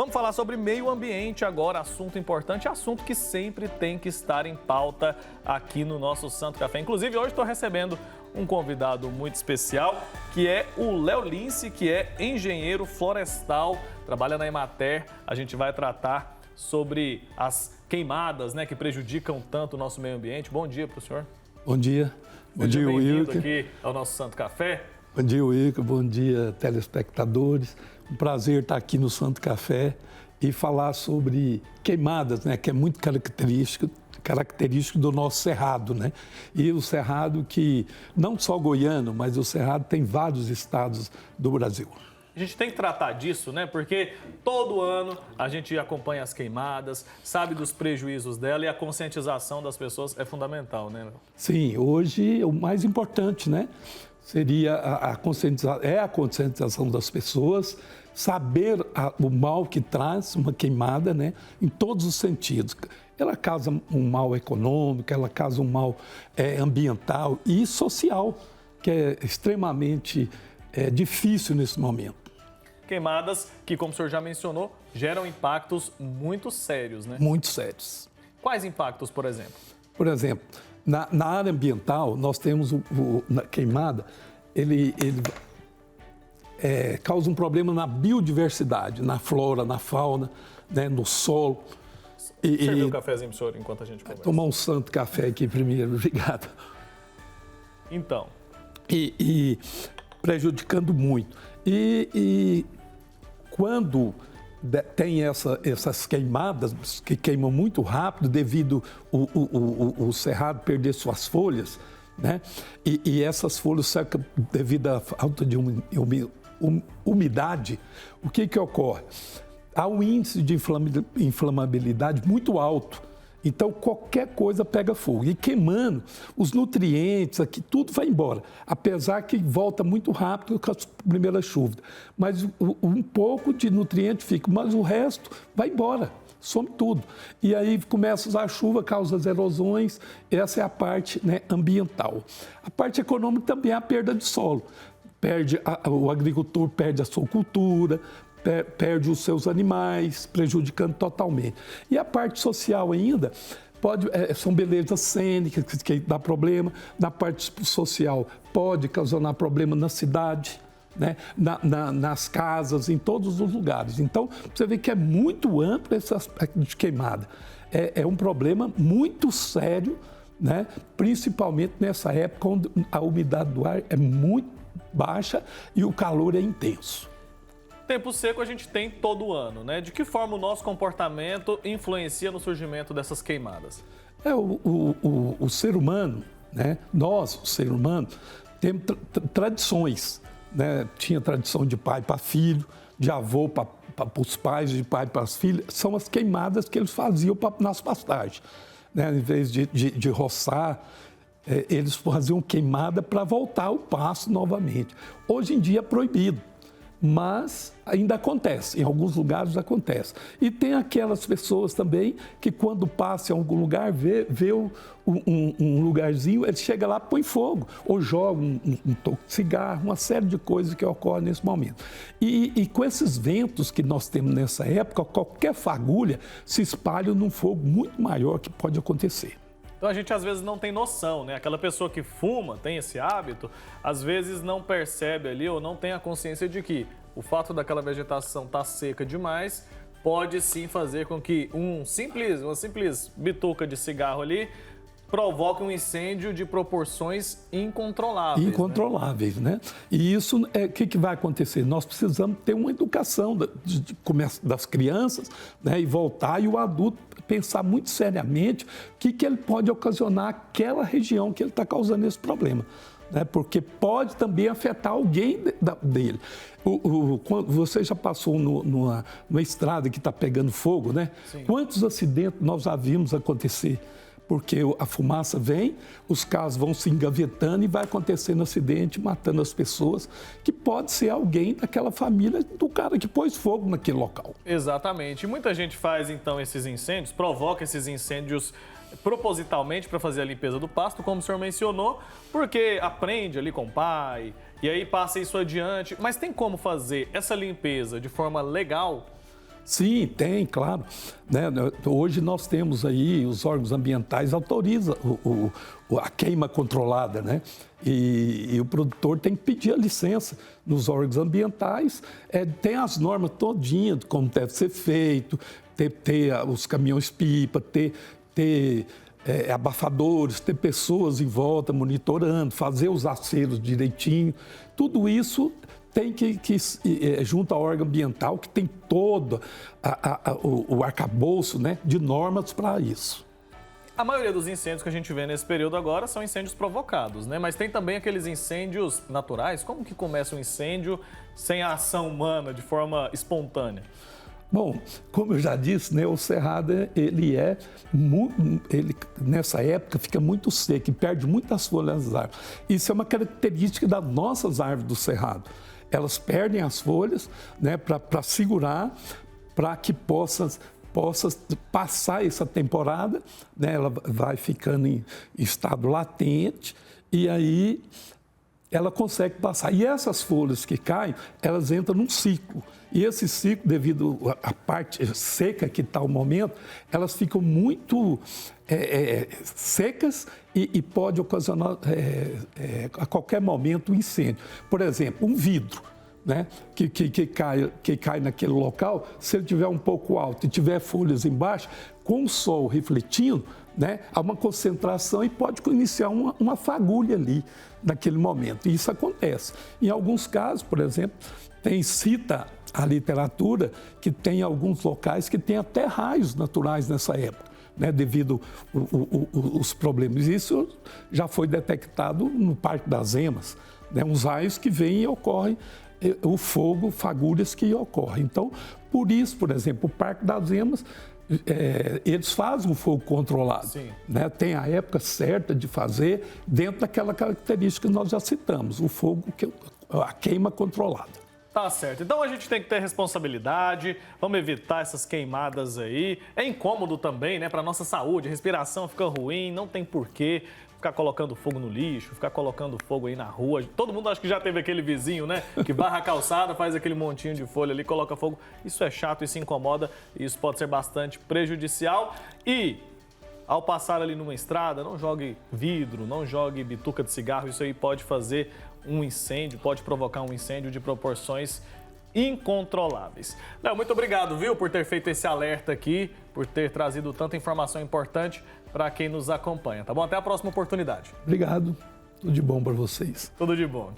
Vamos falar sobre meio ambiente agora, assunto importante, assunto que sempre tem que estar em pauta aqui no nosso Santo Café. Inclusive, hoje estou recebendo um convidado muito especial, que é o Léo Lince, que é engenheiro florestal, trabalha na Emater. A gente vai tratar sobre as queimadas, né, que prejudicam tanto o nosso meio ambiente. Bom dia para o senhor. Bom dia. Bom dia, Wilker. Aqui ao nosso Santo Café. Bom dia, Wilker. Bom dia, telespectadores. Um prazer estar aqui no Santo Café e falar sobre queimadas, né, que é muito característico do nosso cerrado, né? E o cerrado que, não só goiano, mas o cerrado tem vários estados do Brasil. A gente tem que tratar disso, né? Porque todo ano a gente acompanha as queimadas, sabe dos prejuízos dela e a conscientização das pessoas é fundamental, né, Léo? Sim, hoje o mais importante, né? Seria a conscientização das pessoas, saber o mal que traz uma queimada, né? Em todos os sentidos. Ela causa um mal econômico, ela causa um mal ambiental e social, que é extremamente difícil nesse momento. Queimadas que, como o senhor já mencionou, geram impactos muito sérios, né? Muito sérios. Quais impactos, por exemplo? Por exemplo, na área ambiental, nós temos na queimada, ele causa um problema na biodiversidade, na flora, na fauna, né, no solo. Serviu um cafezinho para o senhor enquanto a gente conversa. Tomar um santo café aqui primeiro, obrigado. Então. E prejudicando muito. E quando tem essas queimadas, que queimam muito rápido devido o cerrado perder suas folhas, né? E essas folhas secam devido à falta de umidade, o que ocorre? Há um índice de inflamabilidade muito alto. Então, qualquer coisa pega fogo. E queimando, os nutrientes aqui, tudo vai embora. Apesar que volta muito rápido com as primeiras chuvas. Mas um pouco de nutriente fica, mas o resto vai embora, some tudo. E aí começa a chuva, causa as erosões. Essa é a parte, né, ambiental. A parte econômica também é a perda de solo. O agricultor perde a sua cultura, perde os seus animais, prejudicando totalmente. E a parte social ainda, são belezas cênicas que dá problema. Na parte social, pode causar problema na cidade, né? Nas casas, em todos os lugares. Então, você vê que é muito amplo esse aspecto de queimada. É um problema muito sério, né? Principalmente nessa época onde a umidade do ar é muito baixa e o calor é intenso. Tempo seco a gente tem todo ano, né? De que forma o nosso comportamento influencia no surgimento dessas queimadas? O ser humano, né? Nós, o ser humano, temos tradições, né? Tinha tradição de pai para filho, de avô para os pais, de pai para as filhas. São as queimadas que eles faziam nas pastagens, né? Em vez de roçar, eles faziam queimada para voltar ao pasto novamente. Hoje em dia é proibido. Mas ainda acontece, em alguns lugares acontece. E tem aquelas pessoas também que quando passa em algum lugar, vê um lugarzinho, ele chega lá, põe fogo, ou joga um toco de cigarro, uma série de coisas que ocorrem nesse momento. E com esses ventos que nós temos nessa época, qualquer fagulha se espalha num fogo muito maior que pode acontecer. Então a gente às vezes não tem noção, né? Aquela pessoa que fuma, tem esse hábito, às vezes não percebe ali ou não tem a consciência de que o fato daquela vegetação estar seca demais pode sim fazer com que uma simples bituca de cigarro ali provoque um incêndio de proporções incontroláveis. Incontroláveis, né? E isso, o que vai acontecer? Nós precisamos ter uma educação das crianças, né? E voltar, e o adulto pensar muito seriamente o que ele pode ocasionar aquela região que ele está causando esse problema, né? Porque pode também afetar alguém dele. Você já passou numa estrada que está pegando fogo, né? Sim. Quantos acidentes nós já vimos acontecer? Porque a fumaça vem, os carros vão se engavetando e vai acontecendo acidente, matando as pessoas, que pode ser alguém daquela família do cara que pôs fogo naquele local. Exatamente. E muita gente faz, então, esses incêndios, provoca esses incêndios propositalmente para fazer a limpeza do pasto, como o senhor mencionou, porque aprende ali com o pai, e aí passa isso adiante. Mas tem como fazer essa limpeza de forma legal? Sim, tem, claro. Né? Hoje nós temos aí, os órgãos ambientais autorizam a queima controlada, né? E o produtor tem que pedir a licença nos órgãos ambientais, tem as normas todinhas de como deve ser feito, ter os caminhões-pipa, ter abafadores, ter pessoas em volta monitorando, fazer os aceros direitinho, tudo isso tem que junto ao órgão ambiental, que tem todo o arcabouço, né, de normas para isso. A maioria dos incêndios que a gente vê nesse período agora são incêndios provocados, né? Mas tem também aqueles incêndios naturais. Como que começa um incêndio sem a ação humana, de forma espontânea? Bom, como eu já disse, né, o cerrado, ele nessa época fica muito seco e perde muitas folhas das árvores. Isso é uma característica das nossas árvores do cerrado. Elas perdem as folhas, né, para segurar, para que possa passar essa temporada, né, ela vai ficando em estado latente e aí ela consegue passar. E essas folhas que caem, elas entram num ciclo. E esse ciclo, devido à parte seca que está o momento, elas ficam muito secas e pode ocasionar a qualquer momento um incêndio. Por exemplo, um vidro, né, que cai naquele local, se ele estiver um pouco alto e tiver folhas embaixo, com o sol refletindo, né, há uma concentração e pode iniciar uma fagulha ali naquele momento. E isso acontece. Em alguns casos, por exemplo, cita a literatura que tem alguns locais que tem até raios naturais nessa época, né, devido os problemas. Isso já foi detectado no Parque das Emas, né, uns raios que vêm e ocorrem, o fogo, fagulhas que ocorrem. Então, por isso, por exemplo, o Parque das Emas, eles fazem um fogo controlado, né? Tem a época certa de fazer dentro daquela característica que nós já citamos, o fogo, a queima controlada. Tá certo. Então a gente tem que ter responsabilidade, vamos evitar essas queimadas aí. É incômodo também, né, para nossa saúde, a respiração fica ruim, não tem porquê ficar colocando fogo no lixo, ficar colocando fogo aí na rua. Todo mundo acho que já teve aquele vizinho, né, que barra a calçada, faz aquele montinho de folha ali, coloca fogo. Isso é chato, isso incomoda, e isso pode ser bastante prejudicial. E ao passar ali numa estrada, não jogue vidro, não jogue bituca de cigarro, isso aí pode fazer um incêndio, pode provocar um incêndio de proporções incontroláveis. Léo, muito obrigado, viu, por ter feito esse alerta aqui, por ter trazido tanta informação importante para quem nos acompanha, tá bom? Até a próxima oportunidade. Obrigado, tudo de bom para vocês. Tudo de bom.